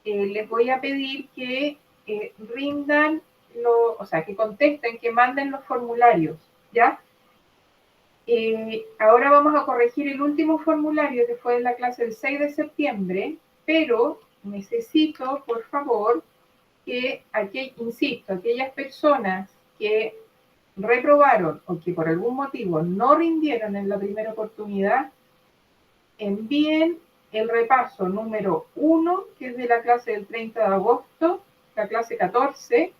les voy a pedir que rindan, o sea, que contesten, que manden los formularios, ¿ya? Ahora vamos a corregir el último formulario que fue en la clase del 6 de septiembre, pero necesito, por favor, que, insisto, aquellas personas que reprobaron o que por algún motivo no rindieron en la primera oportunidad, envíen el repaso número 1, que es de la clase del 30 de agosto, la clase 14,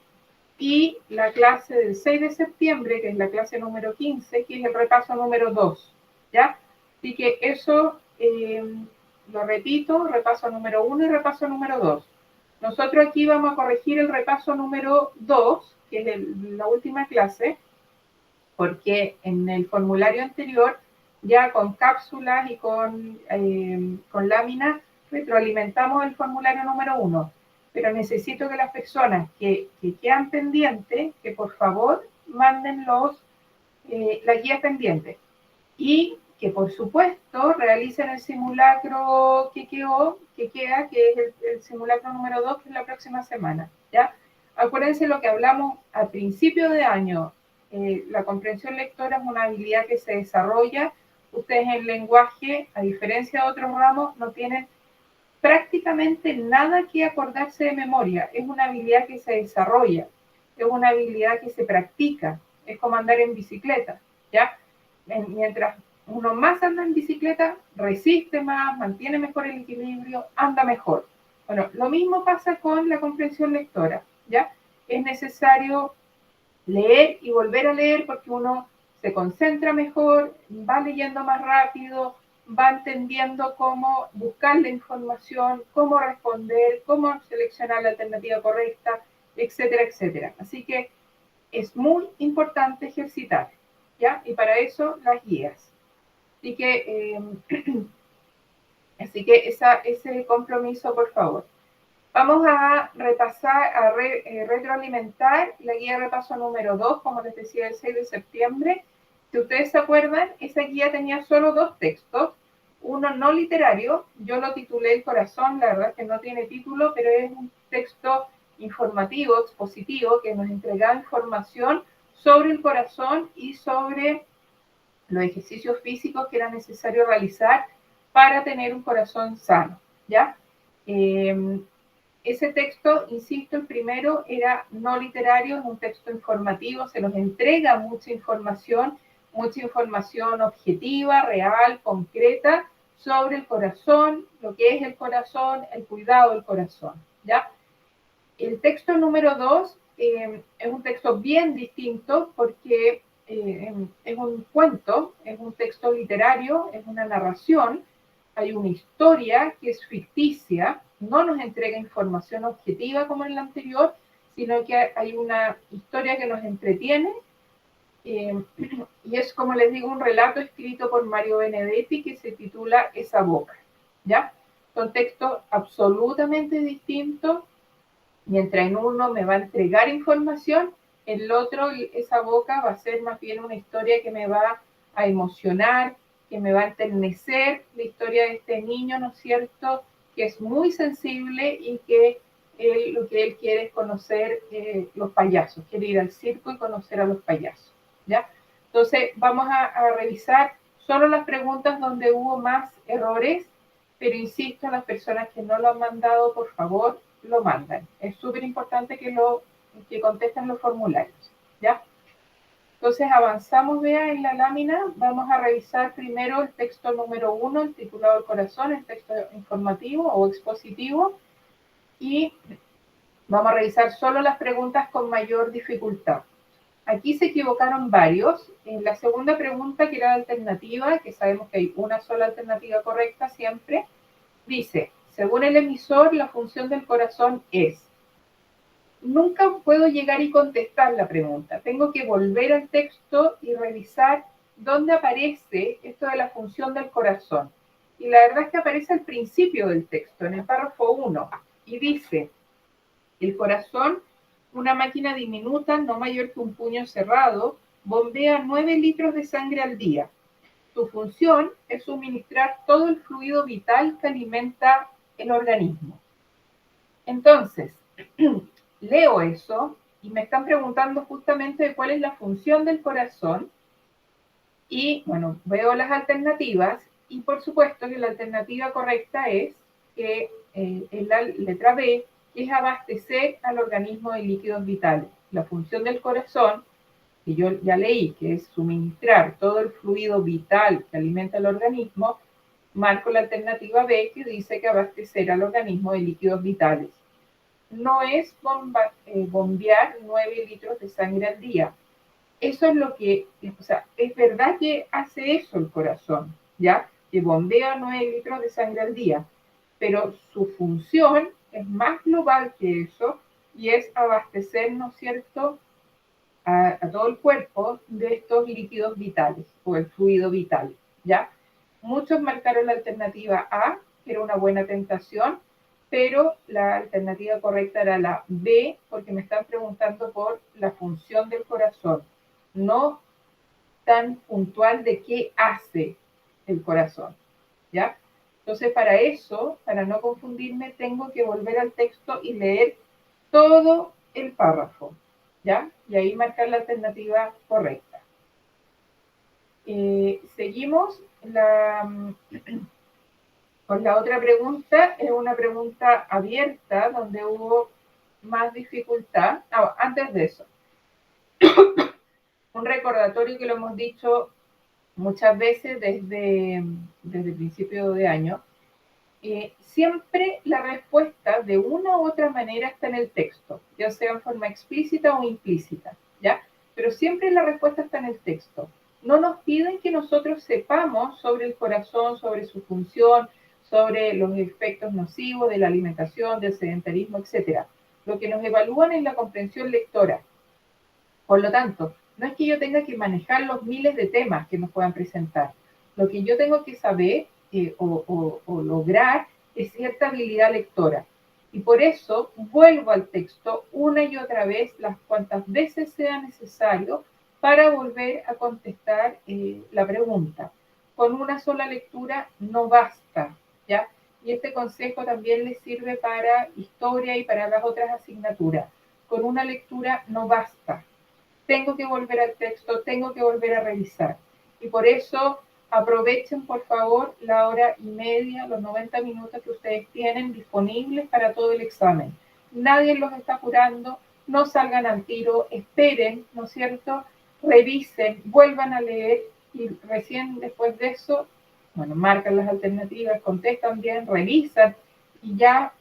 y la clase del 6 de septiembre, que es la clase número 15, que es el repaso número 2, ¿ya? Así que eso, lo repito, repaso número 1 y repaso número 2. Nosotros aquí vamos a corregir el repaso número 2, que es la última clase, porque en el formulario anterior, ya con cápsulas y con láminas, retroalimentamos el formulario número 1. Pero necesito que las personas que quedan pendientes, que por favor manden las guías pendientes. Y que por supuesto realicen el simulacro que queda, que es el simulacro número 2, que es la próxima semana, ¿ya? Acuérdense lo que hablamos al principio de año. La comprensión lectora es una habilidad que se desarrolla. Ustedes en lenguaje, a diferencia de otros ramos, no tienen prácticamente nada que acordarse de memoria. Es una habilidad que se desarrolla, es una habilidad que se practica, es como andar en bicicleta, ¿ya? Mientras uno más anda en bicicleta, resiste más, mantiene mejor el equilibrio, anda mejor. Bueno, lo mismo pasa con la comprensión lectora, ¿ya? Es necesario leer y volver a leer porque uno se concentra mejor, va leyendo más rápido, va entendiendo cómo buscar la información, cómo responder, cómo seleccionar la alternativa correcta, etcétera, etcétera. Así que es muy importante ejercitar, ¿ya? Y para eso las guías. Así que, ese compromiso, por favor. Vamos a repasar, retroalimentar la guía de repaso número 2, como les decía, el 6 de septiembre. Si ustedes se acuerdan, esa guía tenía solo 2 textos, uno no literario, yo lo titulé El corazón, la verdad es que no tiene título, pero es un texto informativo, expositivo, que nos entregaba información sobre el corazón y sobre los ejercicios físicos que era necesario realizar para tener un corazón sano, ¿ya? Ese texto, insisto, el primero era no literario, es un texto informativo, se nos entrega mucha información objetiva, real, concreta, sobre el corazón, lo que es el corazón, el cuidado del corazón, ¿ya? El texto número 2 es un texto bien distinto porque es un cuento, es un texto literario, es una narración, hay una historia que es ficticia, no nos entrega información objetiva como en la anterior, sino que hay una historia que nos entretiene y es, como les digo, un relato escrito por Mario Benedetti que se titula Esa boca, ¿ya? Son textos absolutamente distintos. Mientras en uno me va a entregar información, en el otro, esa boca va a ser más bien una historia que me va a emocionar, que me va a enternecer, la historia de este niño, ¿no es cierto?, que es muy sensible y que lo que él quiere es conocer los payasos, quiere ir al circo y conocer a los payasos, ¿ya? Entonces, vamos a revisar solo las preguntas donde hubo más errores, pero insisto, las personas que no lo han mandado, por favor, lo mandan. Es súper importante que contesten los formularios, ¿ya? Entonces avanzamos, vea, en la lámina. Vamos a revisar primero el texto número 1, el titulado El corazón, el texto informativo o expositivo, y vamos a revisar solo las preguntas con mayor dificultad. Aquí se equivocaron varios. En la segunda pregunta, que era la alternativa, que sabemos que hay una sola alternativa correcta siempre, dice, según el emisor, la función del corazón es. Nunca puedo llegar y contestar la pregunta. Tengo que volver al texto y revisar dónde aparece esto de la función del corazón. Y la verdad es que aparece al principio del texto, en el párrafo 1, y dice, el corazón, una máquina diminuta, no mayor que un puño cerrado, bombea 9 litros de sangre al día. Su función es suministrar todo el fluido vital que alimenta el organismo. Entonces, leo eso y me están preguntando justamente de cuál es la función del corazón. Y bueno, veo las alternativas y por supuesto que la alternativa correcta es que es la letra B, que es abastecer al organismo de líquidos vitales. La función del corazón, que yo ya leí, que es suministrar todo el fluido vital que alimenta el organismo, marco la alternativa B, que dice que abastecer al organismo de líquidos vitales. No es bombear 9 litros de sangre al día. Eso es lo que, o sea, es verdad que hace eso el corazón, ¿ya? Que bombea 9 litros de sangre al día, pero su función es más global que eso y es abastecer, ¿no es cierto?, a todo el cuerpo de estos líquidos vitales o el fluido vital, ¿ya? Muchos marcaron la alternativa A, que era una buena tentación, pero la alternativa correcta era la B, porque me están preguntando por la función del corazón, no tan puntual de qué hace el corazón, ¿ya? Entonces, para eso, para no confundirme, tengo que volver al texto y leer todo el párrafo, ¿ya? Y ahí marcar la alternativa correcta. Seguimos con la otra pregunta. Es una pregunta abierta donde hubo más dificultad. Antes de eso, un recordatorio que lo hemos dicho muchas veces desde el principio de año. Siempre la respuesta de una u otra manera está en el texto, ya sea en forma explícita o implícita, ¿ya? Pero siempre la respuesta está en el texto. No nos piden que nosotros sepamos sobre el corazón, sobre su función, sobre los efectos nocivos de la alimentación, del sedentarismo, etc. Lo que nos evalúan es la comprensión lectora. Por lo tanto, no es que yo tenga que manejar los miles de temas que nos puedan presentar. Lo que yo tengo que saber o lograr es cierta habilidad lectora. Y por eso vuelvo al texto una y otra vez, las cuantas veces sea necesario, para volver a contestar la pregunta. Con una sola lectura no basta, ¿ya? Y este consejo también les sirve para historia y para las otras asignaturas. Con una lectura no basta. Tengo que volver al texto, tengo que volver a revisar. Y por eso aprovechen, por favor, la hora y media, los 90 minutos que ustedes tienen disponibles para todo el examen. Nadie los está apurando, no salgan al tiro, esperen, ¿no es cierto? Revisen, vuelvan a leer y recién después de eso, bueno, marcan las alternativas, contestan bien, revisan y ya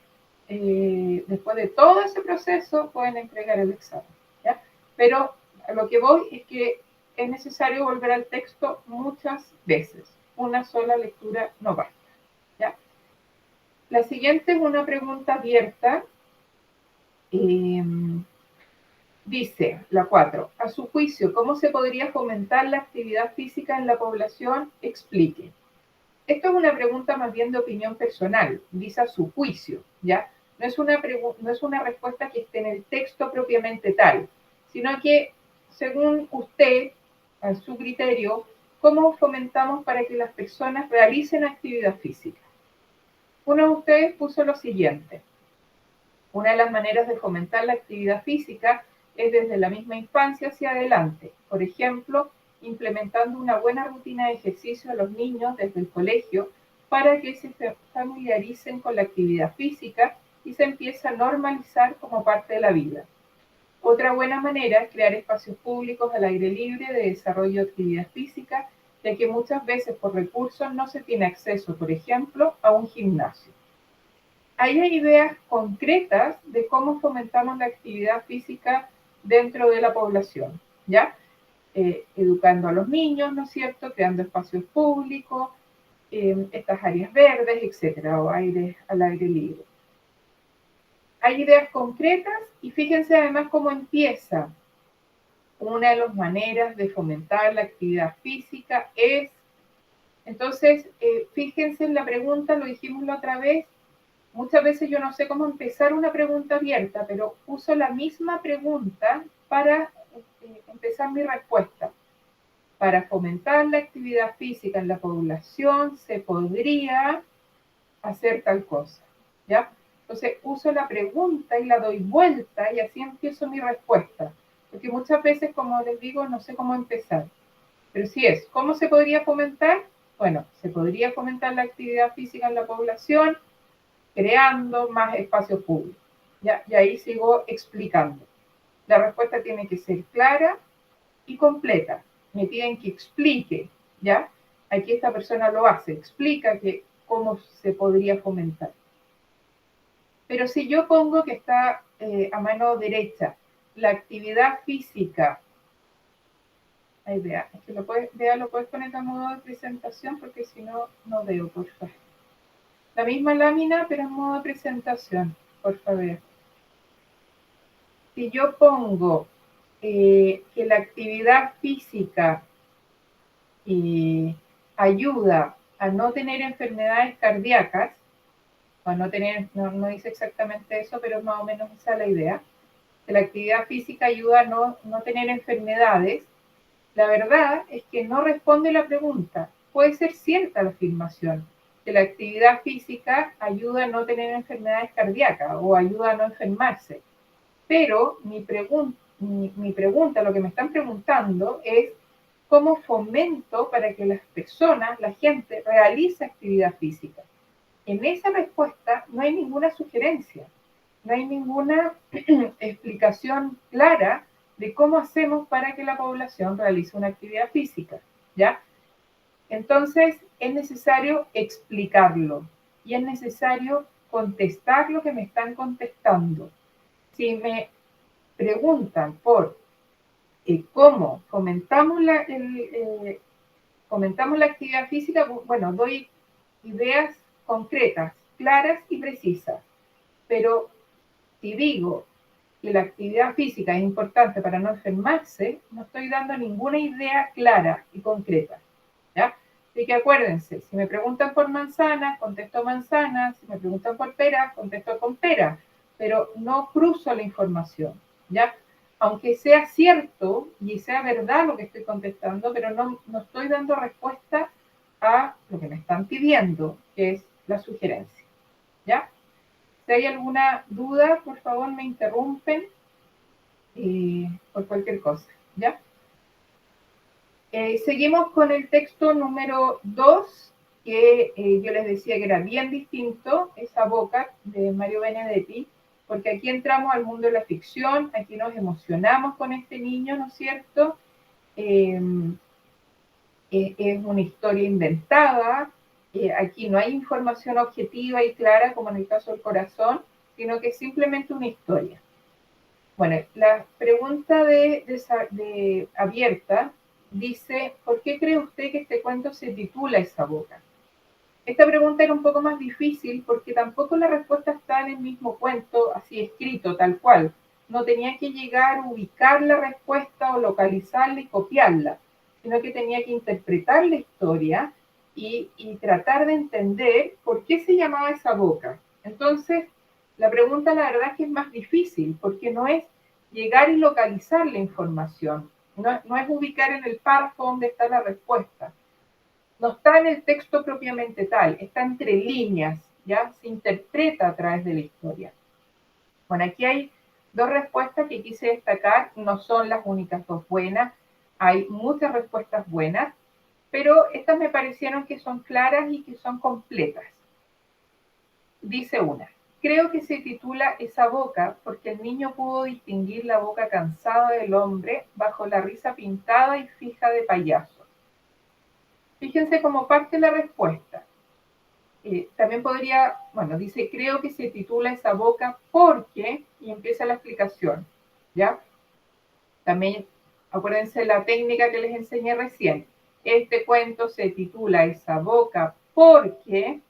después de todo ese proceso pueden entregar el examen, ¿ya? Pero a lo que voy es que es necesario volver al texto muchas veces. Una sola lectura no basta, ¿ya? La siguiente es una pregunta abierta. Dice, la 4, a su juicio, ¿cómo se podría fomentar la actividad física en la población? Explique. Esto es una pregunta más bien de opinión personal, dice a su juicio, ¿ya? No es una respuesta que esté en el texto propiamente tal, sino que según usted, a su criterio, ¿cómo fomentamos para que las personas realicen actividad física? Uno de ustedes puso lo siguiente: una de las maneras de fomentar la actividad física es desde la misma infancia hacia adelante. Por ejemplo, implementando una buena rutina de ejercicio a los niños desde el colegio para que se familiaricen con la actividad física y se empiece a normalizar como parte de la vida. Otra buena manera es crear espacios públicos al aire libre de desarrollo de actividad física, ya que muchas veces por recursos no se tiene acceso, por ejemplo, a un gimnasio. Ahí hay ideas concretas de cómo fomentamos la actividad física dentro de la población, ¿ya? Educando a los niños, ¿no es cierto? Creando espacios públicos, estas áreas verdes, etcétera, o aires al aire libre. Hay ideas concretas y fíjense además cómo empieza. Una de las maneras de fomentar la actividad física es, entonces, fíjense en la pregunta, lo dijimos la otra vez, muchas veces yo no sé cómo empezar una pregunta abierta, pero uso la misma pregunta para empezar mi respuesta. Para fomentar la actividad física en la población se podría hacer tal cosa, ¿ya? Entonces uso la pregunta y la doy vuelta y así empiezo mi respuesta. Porque muchas veces, como les digo, no sé cómo empezar. Pero sí es, ¿cómo se podría fomentar? Bueno, se podría fomentar la actividad física en la población creando más espacios públicos. ¿Ya? Y ahí sigo explicando. La respuesta tiene que ser clara y completa. Me piden que explique, ¿ya? Aquí esta persona lo hace, explica que cómo se podría fomentar. Pero si yo pongo que está a mano derecha, la actividad física, ahí vea, es que lo puedes poner a modo de presentación porque si no, no veo, por favor. La misma lámina, pero en modo de presentación, por favor. Si yo pongo que la actividad física ayuda a no tener enfermedades cardíacas, o no tener, no dice exactamente eso, pero más o menos esa es la idea, que la actividad física ayuda a no tener enfermedades, la verdad es que no responde la pregunta. Puede ser cierta la afirmación, que la actividad física ayuda a no tener enfermedades cardíacas o ayuda a no enfermarse. Pero mi pregunta, lo que me están preguntando es cómo fomento para que las personas, la gente, realice actividad física. En esa respuesta no hay ninguna sugerencia, no hay ninguna explicación clara de cómo hacemos para que la población realice una actividad física, ¿ya? Entonces, es necesario explicarlo y es necesario contestar lo que me están contestando. Si me preguntan por cómo fomentamos la actividad física, bueno, doy ideas concretas, claras y precisas. Pero si digo que la actividad física es importante para no enfermarse, no estoy dando ninguna idea clara y concreta, ¿ya? Así que acuérdense, si me preguntan por manzanas, contesto manzanas, si me preguntan por peras, contesto con peras, pero no cruzo la información, ¿ya? Aunque sea cierto y sea verdad lo que estoy contestando, pero no estoy dando respuesta a lo que me están pidiendo, que es la sugerencia, ¿ya? Si hay alguna duda, por favor me interrumpen por cualquier cosa, ¿ya? Seguimos con el texto número 2, que yo les decía que era bien distinto, esa boca de Mario Benedetti, porque aquí entramos al mundo de la ficción, aquí nos emocionamos con este niño, ¿no es cierto? Es una historia inventada, aquí no hay información objetiva y clara como en el caso del corazón, sino que es simplemente una historia. Bueno, la pregunta abierta dice, ¿por qué cree usted que este cuento se titula Esa boca? Esta pregunta era un poco más difícil porque tampoco la respuesta está en el mismo cuento, así escrito, tal cual. No tenía que llegar a ubicar la respuesta o localizarla y copiarla, sino que tenía que interpretar la historia y tratar de entender por qué se llamaba esa boca. Entonces, la pregunta la verdad es que es más difícil porque no es llegar y localizar la información, no es ubicar en el párrafo donde está la respuesta. No está en el texto propiamente tal, está entre líneas, ¿ya? Se interpreta a través de la historia. Bueno, aquí hay dos respuestas que quise destacar, no son las únicas dos buenas, hay muchas respuestas buenas, pero estas me parecieron que son claras y que son completas. Dice una, creo que se titula Esa boca porque el niño pudo distinguir la boca cansada del hombre bajo la risa pintada y fija de payaso. Fíjense cómo parte la respuesta. También podría, bueno, dice, creo que se titula Esa boca porque, y empieza la explicación, ¿ya? También, acuérdense la técnica que les enseñé recién. Este cuento se titula Esa boca porque,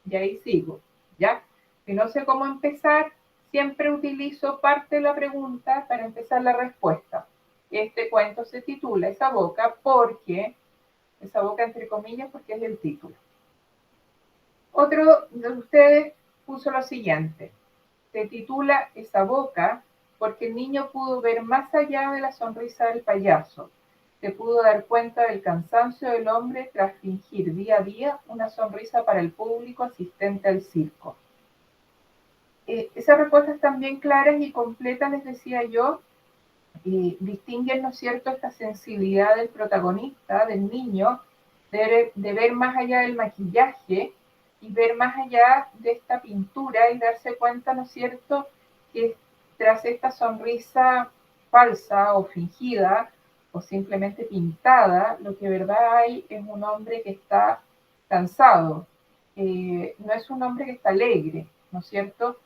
y ahí sigo, ¿ya? Si no sé cómo empezar, siempre utilizo parte de la pregunta para empezar la respuesta. Este cuento se titula Esa boca porque, esa boca entre comillas porque es el título. Otro de ustedes puso lo siguiente, se titula Esa boca porque el niño pudo ver más allá de la sonrisa del payaso, se pudo dar cuenta del cansancio del hombre tras fingir día a día una sonrisa para el público asistente al circo. esas respuestas también claras y completas, les decía yo, distinguen, ¿no es cierto?, esta sensibilidad del protagonista, del niño, de ver más allá del maquillaje y ver más allá de esta pintura y darse cuenta, ¿no es cierto?, que tras esta sonrisa falsa o fingida o simplemente pintada, lo que de verdad hay es un hombre que está cansado, no es un hombre que está alegre, ¿no es cierto?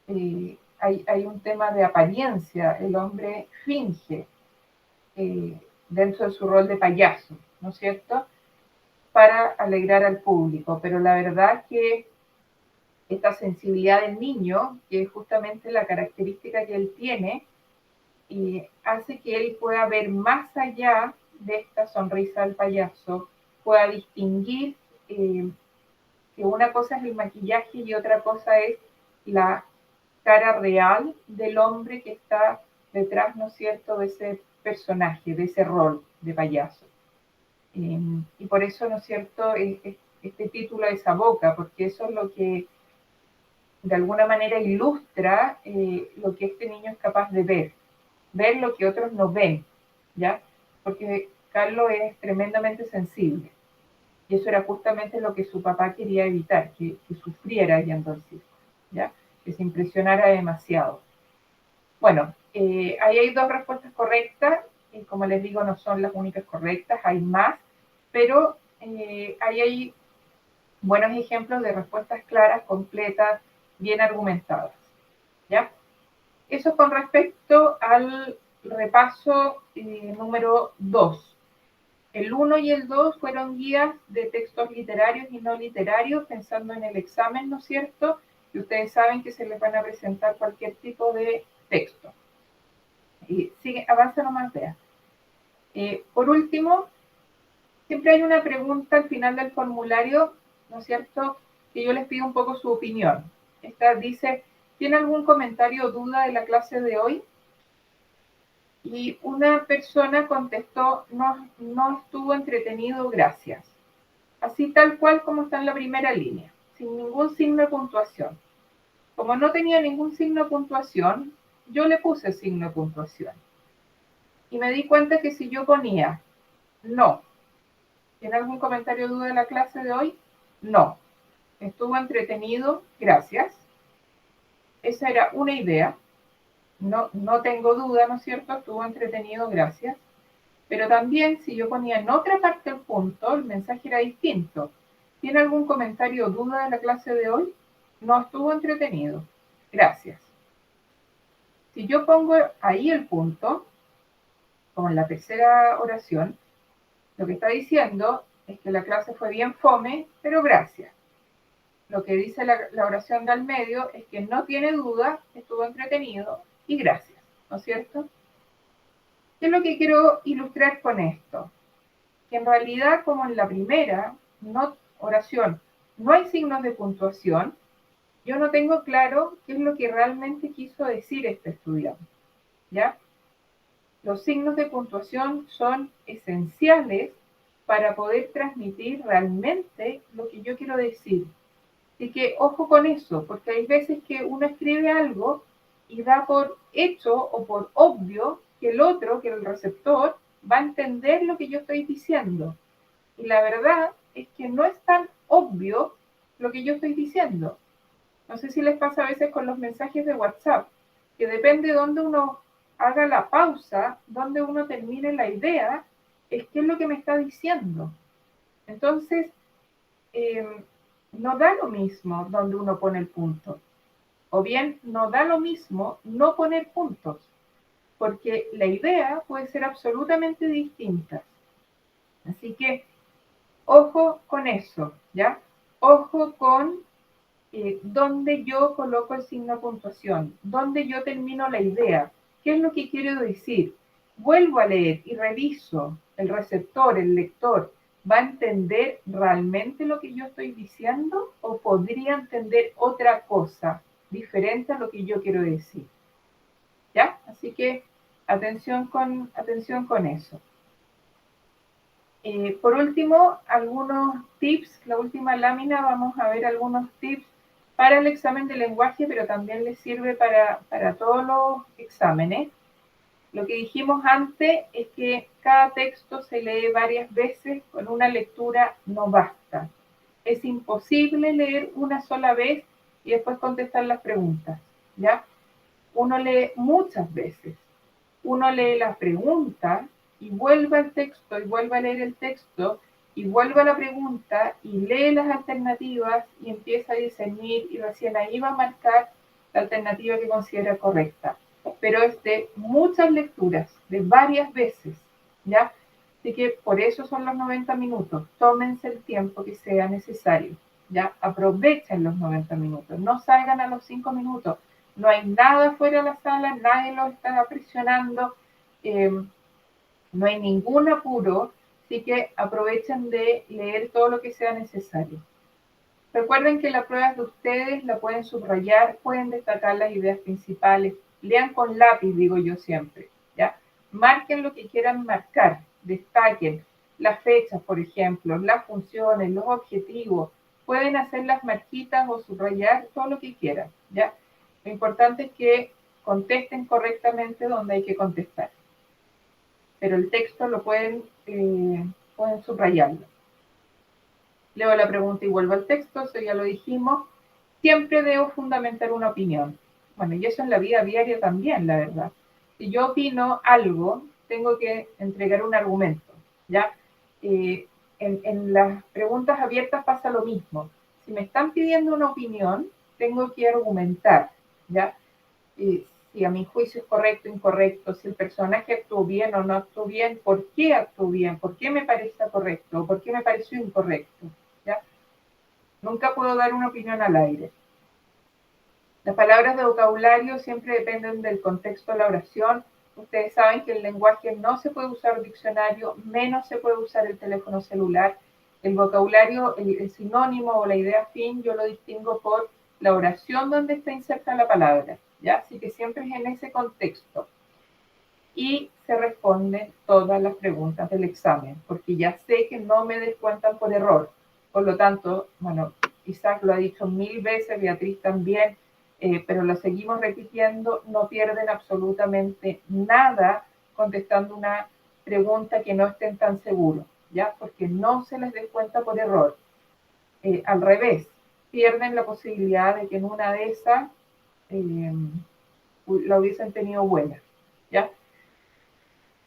Hay un tema de apariencia, el hombre finge dentro de su rol de payaso, ¿no es cierto?, para alegrar al público, pero la verdad es que esta sensibilidad del niño, que es justamente la característica que él tiene, hace que él pueda ver más allá de esta sonrisa del payaso, pueda distinguir que una cosa es el maquillaje y otra cosa es la cara real del hombre que está detrás, ¿no es cierto?, de ese personaje, de ese rol de payaso. Y por eso, ¿no es cierto?, este título es esa boca, porque eso es lo que de alguna manera ilustra lo que este niño es capaz de ver lo que otros no ven, ¿ya? Porque Carlos es tremendamente sensible. Y eso era justamente lo que su papá quería evitar, que sufriera yendo al circo, ¿ya? Que se impresionara demasiado. Bueno, ahí hay dos respuestas correctas, y como les digo, no son las únicas correctas, hay más, pero ahí hay buenos ejemplos de respuestas claras, completas, bien argumentadas, ¿ya? Eso con respecto al repaso número 2. El 1 y el 2 fueron guías de textos literarios y no literarios, pensando en el examen, ¿no es cierto? Y ustedes saben que se les van a presentar cualquier tipo de texto. Y sigue, avanza nomás, vea. Por último, siempre hay una pregunta al final del formulario, ¿no es cierto?, que yo les pido un poco su opinión. Esta dice, ¿tiene algún comentario o duda de la clase de hoy? Y una persona contestó, no estuvo entretenido, gracias. Así tal cual como está en la primera línea, sin ningún signo de puntuación. Como no tenía ningún signo de puntuación, yo le puse signo de puntuación. Y me di cuenta que si yo ponía no, ¿tiene algún comentario o duda de la clase de hoy? No. Estuvo entretenido, gracias. Esa era una idea. No tengo duda, ¿no es cierto? Estuvo entretenido, gracias. Pero también si yo ponía en otra parte el punto, el mensaje era distinto. ¿Tiene algún comentario o duda de la clase de hoy? No estuvo entretenido. Gracias. Si yo pongo ahí el punto, como en la tercera oración, lo que está diciendo es que la clase fue bien fome, pero gracias. Lo que dice la oración del medio es que no tiene duda, estuvo entretenido y gracias, ¿no es cierto? ¿Qué es lo que quiero ilustrar con esto? Que en realidad, como en la primera oración no hay signos de puntuación, yo no tengo claro qué es lo que realmente quiso decir este estudiante, ¿ya? Los signos de puntuación son esenciales para poder transmitir realmente lo que yo quiero decir. Así que ojo con eso, porque hay veces que uno escribe algo y da por hecho o por obvio que el otro, que el receptor, va a entender lo que yo estoy diciendo. Y la verdad es que no es tan obvio lo que yo estoy diciendo. No sé si les pasa a veces con los mensajes de WhatsApp, que depende de dónde uno haga la pausa, dónde uno termine la idea, es qué es lo que me está diciendo. Entonces, no da lo mismo donde uno pone el punto. O bien, no da lo mismo no poner puntos, porque la idea puede ser absolutamente distinta. Así que, ojo con eso, ¿ya? Ojo con dónde yo coloco el signo de puntuación, dónde yo termino la idea, qué es lo que quiero decir. Vuelvo a leer y reviso, el receptor, el lector, ¿va a entender realmente lo que yo estoy diciendo o podría entender otra cosa diferente a lo que yo quiero decir? ¿Ya? Así que atención con eso. Por último, algunos tips, la última lámina, vamos a ver algunos tips para el examen de lenguaje, pero también les sirve para todos los exámenes. Lo que dijimos antes es que cada texto se lee varias veces, con una lectura no basta. Es imposible leer una sola vez y después contestar las preguntas, ¿ya? Uno lee muchas veces. Uno lee la pregunta y vuelve al texto y vuelve a leer el texto y vuelve a la pregunta y lee las alternativas y empieza a discernir y recién ahí va a marcar la alternativa que considera correcta. Pero es de muchas lecturas, de varias veces, ¿ya? Así que por eso son los 90 minutos. Tómense el tiempo que sea necesario, ¿ya? Aprovechen los 90 minutos. No salgan a los 5 minutos. No hay nada fuera de la sala, nadie los está presionando, no hay ningún apuro, así que aprovechen de leer todo lo que sea necesario. Recuerden que las pruebas de ustedes la pueden subrayar, pueden destacar las ideas principales, lean con lápiz, digo yo siempre, ¿ya? Marquen lo que quieran marcar, destaquen las fechas, por ejemplo, las funciones, los objetivos, pueden hacer las marquitas o subrayar todo lo que quieran, ¿ya? Lo importante es que contesten correctamente donde hay que contestar, pero el texto lo pueden subrayarlo. Leo la pregunta y vuelvo al texto, eso ya lo dijimos. Siempre debo fundamentar una opinión. Bueno, y eso en la vida diaria también, la verdad. Si yo opino algo, tengo que entregar un argumento, ¿ya? En las preguntas abiertas pasa lo mismo. Si me están pidiendo una opinión, tengo que argumentar, ¿ya? Si a mi juicio es correcto o incorrecto, si el personaje actuó bien o no actuó bien, por qué actuó bien, por qué me parece correcto, por qué me pareció incorrecto, ¿ya? Nunca puedo dar una opinión al aire. Las palabras de vocabulario siempre dependen del contexto de la oración. Ustedes saben que el lenguaje no se puede usar diccionario, menos se puede usar el teléfono celular. El vocabulario, el sinónimo o la idea fin, yo lo distingo por la oración donde está inserta la palabra, ¿ya? Así que siempre es en ese contexto. Y se responden todas las preguntas del examen, porque ya sé que no me descuentan por error. Por lo tanto, bueno, Isaac lo ha dicho 1000 veces, Beatriz también, pero lo seguimos repitiendo, no pierden absolutamente nada contestando una pregunta que no estén tan seguros, ¿ya? Porque no se les descuenta por error. Al revés, pierden la posibilidad de que en una de esas la hubiesen tenido buena, ¿ya?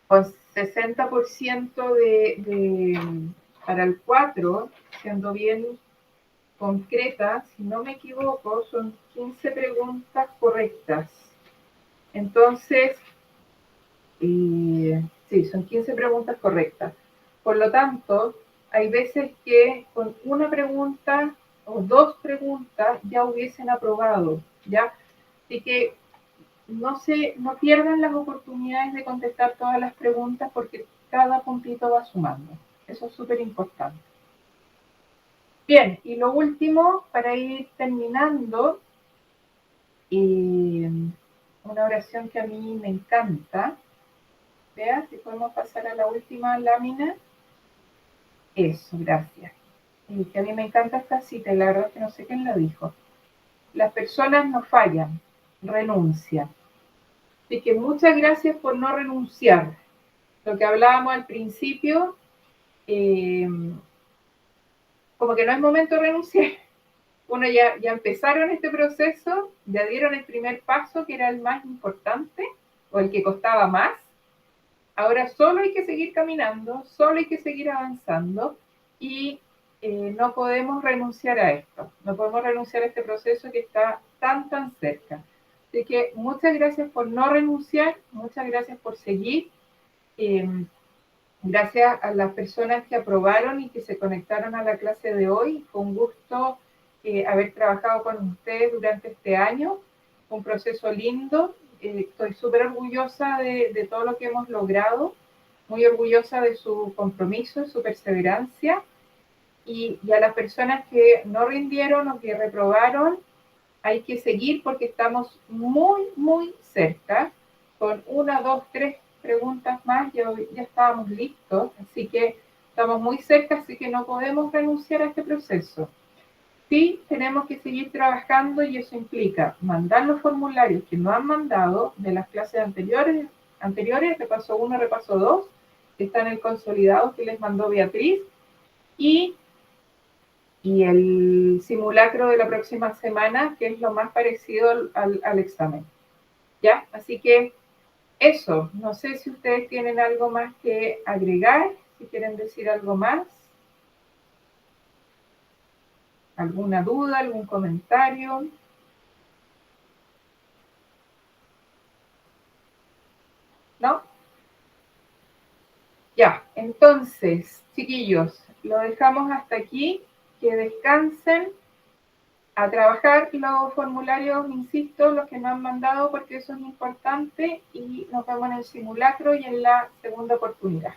Con 60% para el 4, siendo bien concreta, si no me equivoco, son 15 preguntas correctas. Entonces, sí, son 15 preguntas correctas. Por lo tanto, hay veces que con una pregunta o dos preguntas ya hubiesen aprobado, ¿ya? Así que no pierdan las oportunidades de contestar todas las preguntas porque cada puntito va sumando. Eso es súper importante. Bien, y lo último, para ir terminando, una oración que a mí me encanta. Vea, si podemos pasar a la última lámina. Eso, gracias. Que a mí me encanta esta cita y la verdad es que no sé quién la dijo. Las personas no fallan, renuncian. Así que muchas gracias por no renunciar. Lo que hablábamos al principio, como que no es momento de renunciar. Uno ya empezaron este proceso, ya dieron el primer paso, que era el más importante, o el que costaba más. Ahora solo hay que seguir caminando, solo hay que seguir avanzando y no podemos renunciar a esto. No podemos renunciar a este proceso que está tan cerca. Así que muchas gracias por no renunciar, muchas gracias por seguir. Gracias a las personas que aprobaron y que se conectaron a la clase de hoy. Fue un gusto haber trabajado con ustedes durante este año. Fue un proceso lindo. Estoy súper orgullosa de todo lo que hemos logrado. Muy orgullosa de su compromiso, su perseverancia. Y a las personas que no rindieron o que reprobaron, hay que seguir porque estamos muy cerca. Con 1, 2, 3 preguntas más ya estábamos listos, así que estamos muy cerca, así que no podemos renunciar a este proceso. Sí, tenemos que seguir trabajando y eso implica mandar los formularios que no han mandado de las clases anteriores, repaso 1, repaso 2, que están en el consolidado que les mandó Beatriz, y el simulacro de la próxima semana, que es lo más parecido al examen. ¿Ya? Así que eso, no sé si ustedes tienen algo más que agregar, si quieren decir algo más, alguna duda, algún comentario. ¿No? Ya, entonces, chiquillos, lo dejamos hasta aquí, que descansen, a trabajar los formularios, insisto, los que me han mandado, porque eso es importante, y nos vemos en el simulacro y en la segunda oportunidad.